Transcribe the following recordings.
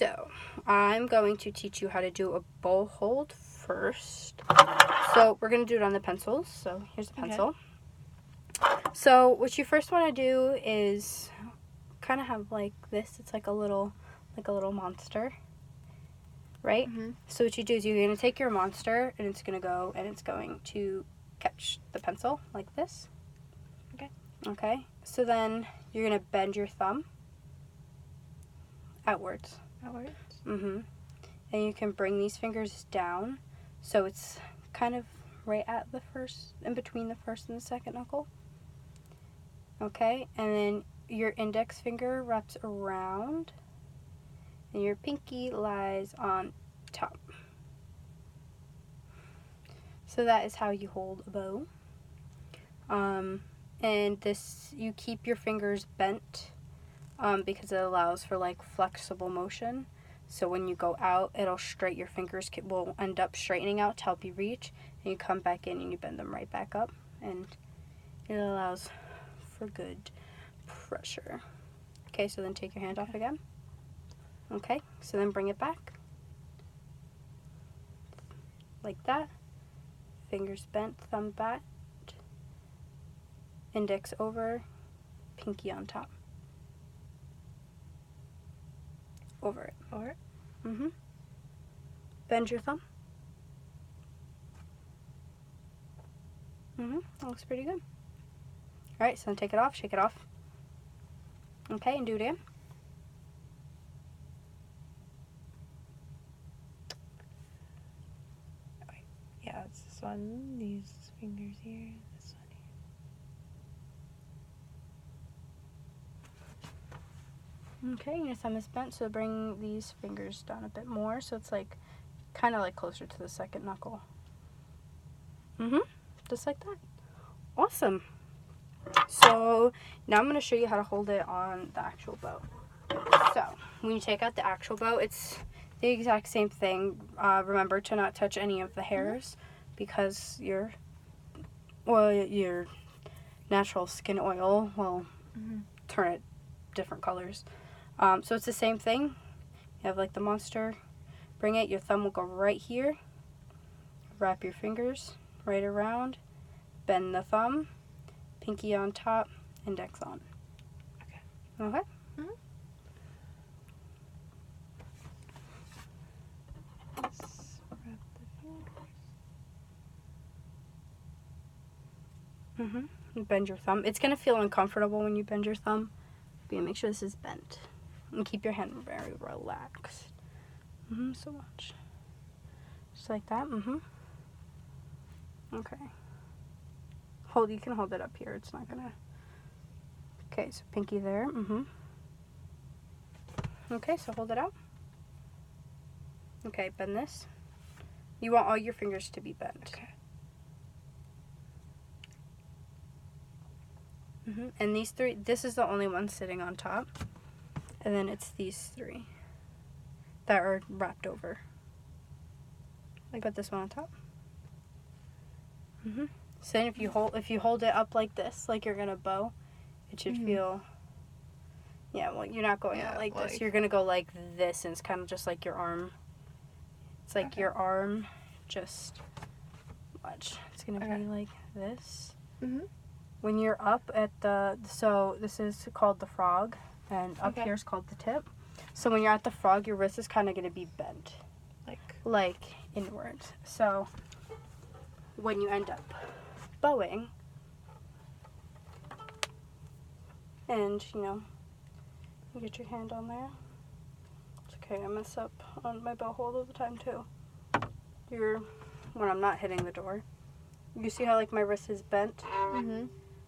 So, I'm going to teach you how to do a bow hold first. So, we're going to do it on the pencils. So, here's the pencil. Okay. So, what you first want to do is kind of have like this. It's like a little monster, right? Mm-hmm. So, what you do is you're going to take your monster and it's going to catch the pencil like this. Okay. So, then you're going to bend your thumb outwards. Mm-hmm. And you can bring these fingers down so it's kind of right at the first, in between the first and the second knuckle. Okay, and then your index finger wraps around and your pinky lies on top. So that is how you hold a bow. And this, you keep your fingers bent because it allows for like flexible motion. So when you go out, your fingers will end up straightening out to help you reach, and you come back in and you bend them right back up, and it allows for good pressure. Okay, so then take your hand off again. Okay, so then bring it back. Like that. Fingers bent, thumb back, index over, pinky on top. Over it. Mm-hmm. Bend your thumb. Mm-hmm. That looks pretty good. Alright, so then take it off, shake it off. Okay, and do it again. Yeah, it's this one, these fingers here, this one here. Okay, your thumb is bent, so bring these fingers down a bit more, so it's like kind of like closer to the second knuckle. Just like that. Awesome. So now I'm going to show you how to hold it on the actual bow. So when you take out the actual bow, it's the exact same thing. Remember to not touch any of the hairs because your natural skin oil will turn it different colors. So it's the same thing. You have like the monster. Bring it. Your thumb will go right here. Wrap your fingers right around. Bend the thumb. Pinky on top. Index on. Okay? Mm-hmm. Let's wrap the fingers. You bend your thumb. It's going to feel uncomfortable when you bend your thumb. But make sure this is bent. And keep your hand very relaxed. So much. Just like that. Okay. You can hold it up here. It's not gonna. Okay, so pinky there. Okay, so hold it out. Okay, bend this. You want all your fingers to be bent. Okay. And these three, this is the only one sitting on top. And then it's these three that are wrapped over. Put this one on top. So then if you hold it up like this, like you're gonna bow, it should feel. Yeah, well, you're not going out like this. You're gonna go like this, and it's kind of just like your arm. It's like your arm, just watch. It's gonna be like this. When you're up at so this is called the frog, and up here is called the tip. So when you're at the frog, your wrist is kind of gonna be bent, like inwards. So when you end up bowing, and you get your hand on there. It's okay, I mess up on my bow hold all the time too. When I'm not hitting the door. You see how like my wrist is bent?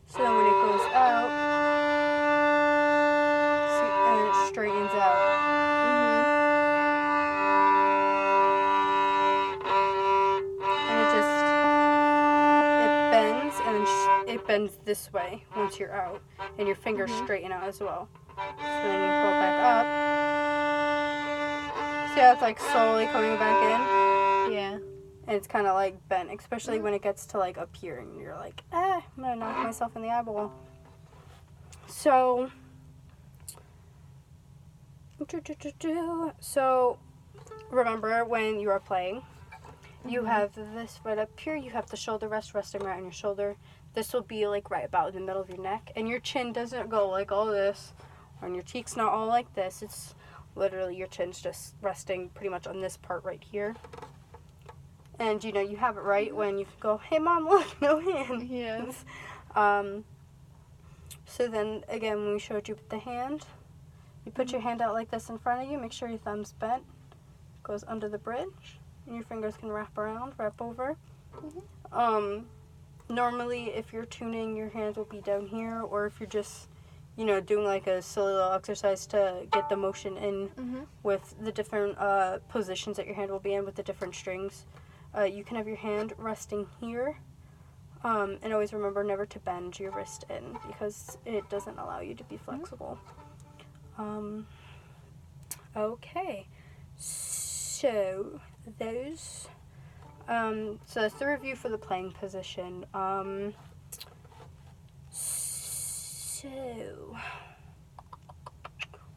So then when it goes out, see, and it straightens out. It bends this way once you're out, and your fingers straighten out as well. So then you go back up. See how it's like slowly coming back in? Yeah. And it's kind of like bent, especially when it gets to like up here, and you're like, I'm gonna knock myself in the eyeball. So So, remember when you are playing, you have this right up here. You have the shoulder rest resting right on your shoulder. This will be like right about in the middle of your neck. And your chin doesn't go like all this. Or your cheek's not all like this. It's literally your chin's just resting pretty much on this part right here. And you know, you have it right when you go, hey mom, look, no hands. Yes. So then again, when we showed you the hand, you put your hand out like this in front of you. Make sure your thumb's bent. Goes under the bridge. And your fingers can wrap around, wrap over. Normally, if you're tuning, your hands will be down here, or if you're just, you know, doing like a silly little exercise to get the motion in with the different positions that your hand will be in with the different strings, you can have your hand resting here. And always remember never to bend your wrist in because it doesn't allow you to be flexible. Okay, so those. So that's the review for the playing position. So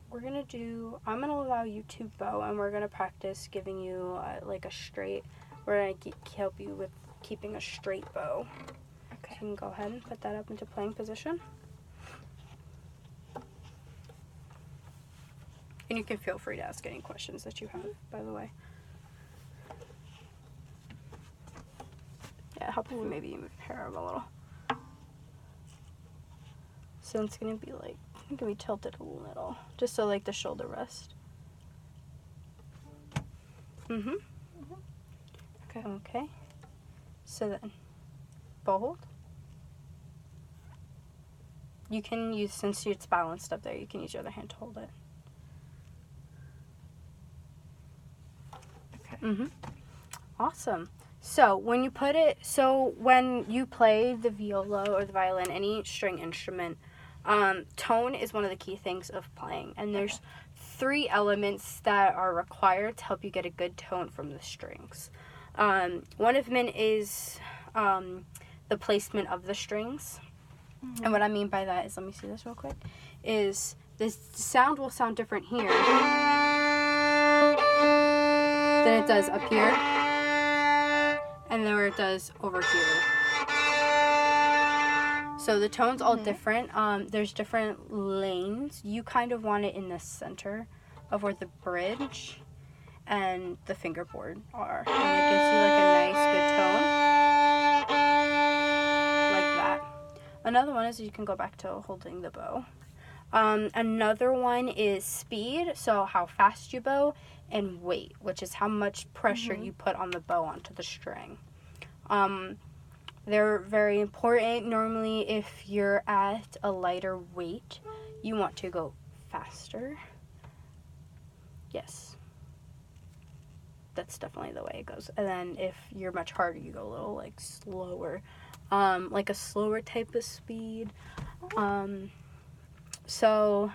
we're gonna do. I'm gonna allow you to bow, and we're gonna practice giving you like a straight. We're gonna help you with keeping a straight bow. Okay. So you can go ahead and put that up into playing position. And you can feel free to ask any questions that you have, by the way. Yeah, help if you maybe move your hair up a little. So it's gonna be like, it's gonna be tilted a little, just so like the shoulder rest. Okay. Okay. So then, bow hold. You can use, since it's balanced up there, you can use your other hand to hold it. Okay. Awesome. So when you when you play the viola or the violin, any string instrument, tone is one of the key things of playing. And there's 3 elements that are required to help you get a good tone from the strings. One of them is the placement of the strings. And what I mean by that is, let me see this real quick, is this sound will sound different here than it does up here, and then where it does over here. So the tone's all different. There's different lanes. You kind of want it in the center of where the bridge and the fingerboard are. And it gives you like a nice, good tone. Like that. Another one is you can go back to holding the bow. Another one is speed, so how fast you bow, and weight, which is how much pressure you put on the bow onto the string. They're very important. Normally, if you're at a lighter weight, you want to go faster. Yes. That's definitely the way it goes. And then if you're much harder, you go a little like slower. Like a slower type of speed. So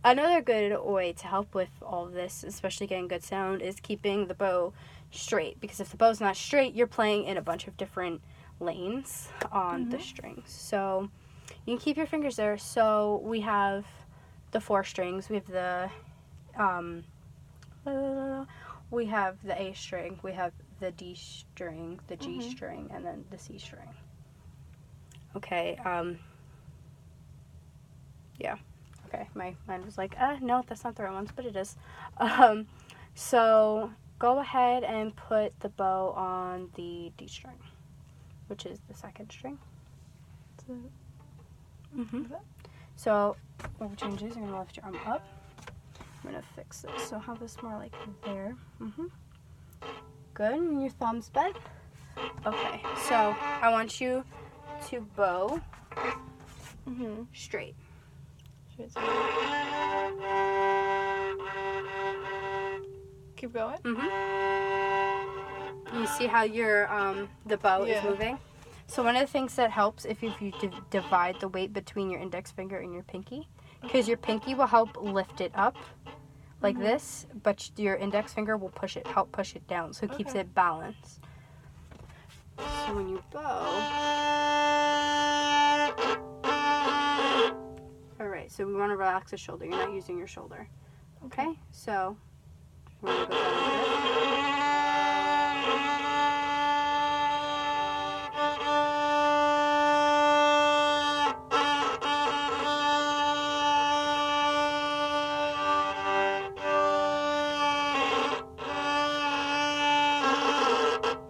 another good way to help with all of this, especially getting good sound, is keeping the bow straight. Because if the bow's not straight, you're playing in a bunch of different lanes on the strings. So you can keep your fingers there. So we have the 4 strings. We have the A string. We have the D string, the G string, and then the C string. Okay, yeah. Okay, my mind was like, no, that's not the right ones, but it is. So go ahead and put the bow on the D string, which is the 2nd string. So what we're going to do is you're going to lift your arm up. I'm going to fix this. So have this more like there. Good. And your thumb's bent. Okay, so I want you to bow straight. Keep going. You see how your the bow is moving? So one of the things that helps if you divide the weight between your index finger and your pinky, because your pinky will help lift it up like this, but your index finger will help push it down, so it keeps it balanced. So when you bow, all right. So we want to relax the shoulder. You're not using your shoulder. Okay, so we're gonna go down with it.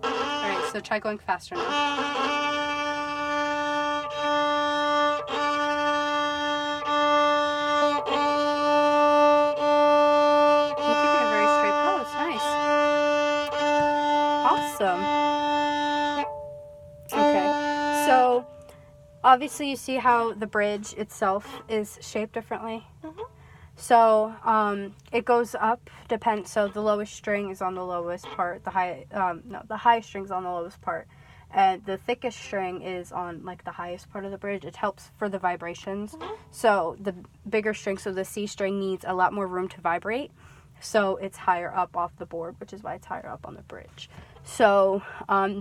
Alright, so try going faster now. You're keeping a very straight pose. Nice. Awesome. Okay, so obviously you see how the bridge itself is shaped differently? Mhm. So it goes up, so the lowest string is on the lowest part, the highest string's on the lowest part, and the thickest string is on like the highest part of the bridge. It helps for the vibrations. So the bigger string, so the C string, needs a lot more room to vibrate, so it's higher up off the board, which is why it's higher up on the bridge. So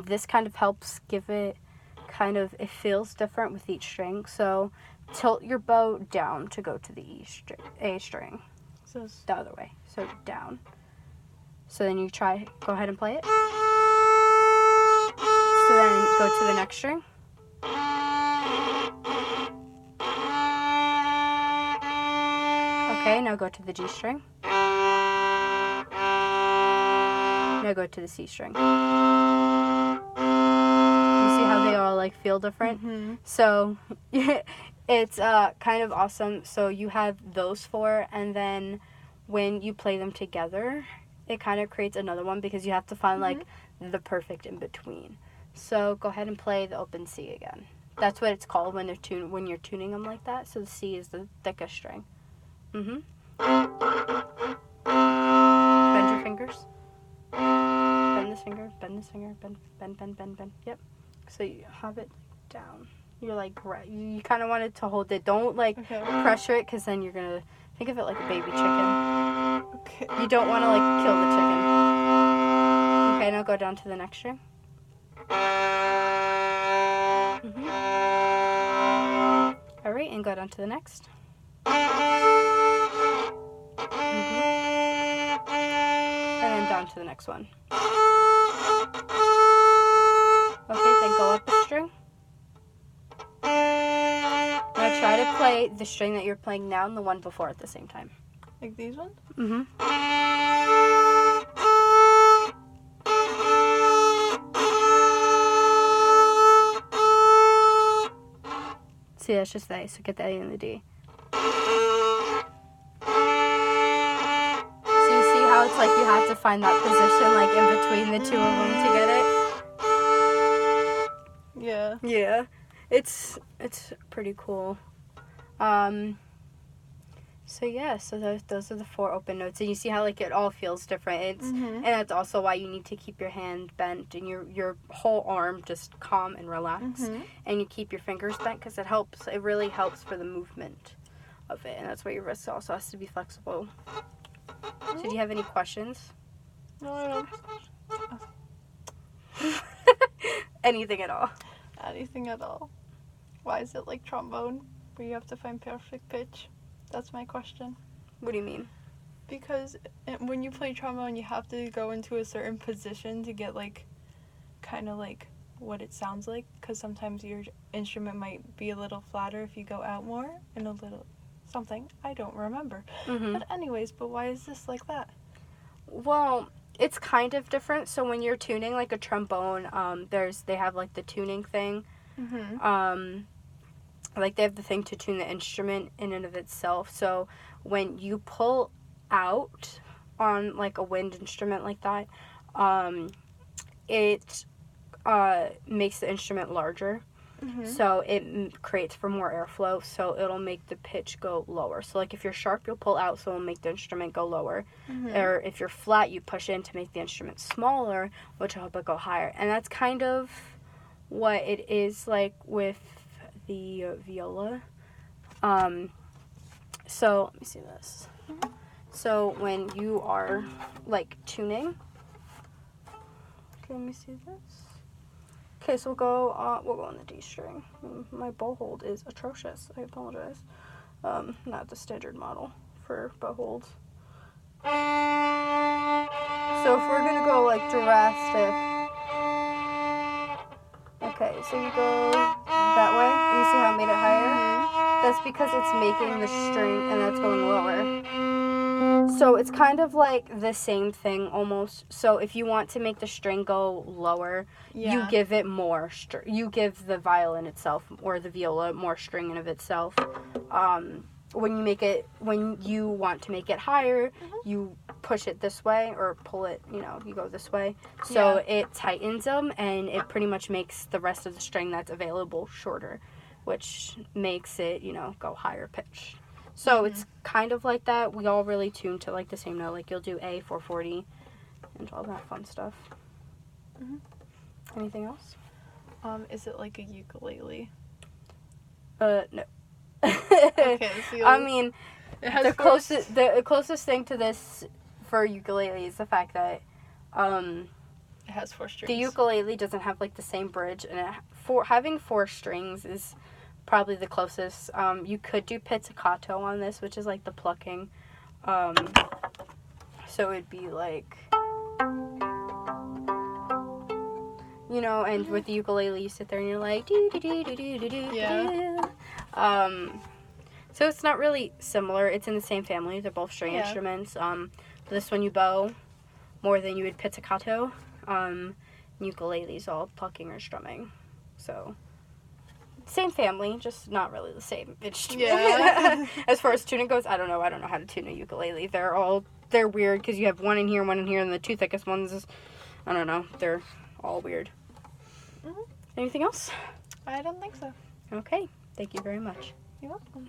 this kind of helps give it it feels different with each string. So tilt your bow down to go to the A string. So The other way. So down. So then you go ahead and play it. So then go to the next string. Okay, now go to the G string. Now go to the C string. You see how they all like feel different? Mm-hmm. So it's kind of awesome. So you have those four, and then when you play them together, it kind of creates another one because you have to find like the perfect in between. So go ahead and play the open C again. That's what it's called when when you're tuning them like that. So the C is the thickest string. Bend your fingers. Bend this finger, bend this finger, bend. Yep. So you have it down. You're like, you kind of want it to hold it. Don't like pressure it, because then you're going to think of it like a baby chicken. Okay. You don't want to like kill the chicken. Okay, now go down to the next string. Alright, and go down to the next. And then down to the next one. Okay, then go up a string. Now try to play the string that you're playing now and the one before at the same time. Like these ones? See, that's just the A, so get the A and the D. So you see how it's like you have to find that position like in between the two of them to get it? Yeah. Yeah. It's pretty cool. So yeah, so those are the four open notes, and you see how like it all feels different. And that's also why you need to keep your hand bent and your whole arm just calm and relaxed, and you keep your fingers bent because it helps. It really helps for the movement of it, and that's why your wrist also has to be flexible. So do you have any questions? No, I don't. Anything at all? Anything at all. Why is it like trombone, where you have to find perfect pitch? That's my question. What do you mean? Because when you play trombone, you have to go into a certain position to get like, kind of like what it sounds like. Because sometimes your instrument might be a little flatter if you go out more, and a little something. I don't remember. But anyways, why is this like that? Well, it's kind of different. So when you're tuning like a trombone, they have like the tuning thing. Like they have the thing to tune the instrument in and of itself. So when you pull out on like a wind instrument like that, it makes the instrument larger. So it creates for more airflow, so it'll make the pitch go lower. So like if you're sharp, you'll pull out, so it'll make the instrument go lower. Or if you're flat, you push in to make the instrument smaller, which will help it go higher. And that's kind of what it is like with the viola. So let me see this. So when you are like tuning, okay, let me see this. Okay, so we'll go on the D string. My bow hold is atrocious. I apologize. Not the standard model for bow holds. drastic. Okay, so you go that way. You see how I made it higher? That's because it's making the string and that's going lower. So it's kind of like the same thing almost. So if you want to make the string go lower, you give it more. You give the violin itself or the viola more string in of itself. When you want to make it higher, you push it this way or pull it. You go this way. So it tightens them and it pretty much makes the rest of the string that's available shorter, which makes it go higher pitch. So it's kind of like that. We all really tune to like the same note. Like you'll do A 440 and all that fun stuff. Anything else? Is it like a ukulele? No. Okay, so I mean, the closest thing to this for ukulele is the fact that it has 4 strings. The ukulele doesn't have like the same bridge, and having 4 strings is probably the closest. You could do pizzicato on this, which is like the plucking. So it'd be like, and with the ukulele, you sit there and you're like, do do do do do do do. Yeah. So it's not really similar. It's in the same family. They're both string instruments. This one you bow more than you would pizzicato. Ukulele's all plucking or strumming. So same family, just not really the same instrument. Yeah. As far as tuning goes, I don't know how to tune a ukulele. They're weird because you have one in here, and the 2 thickest ones I don't know. They're all weird. Anything else? I don't think so. Okay. Thank you very much. You're welcome.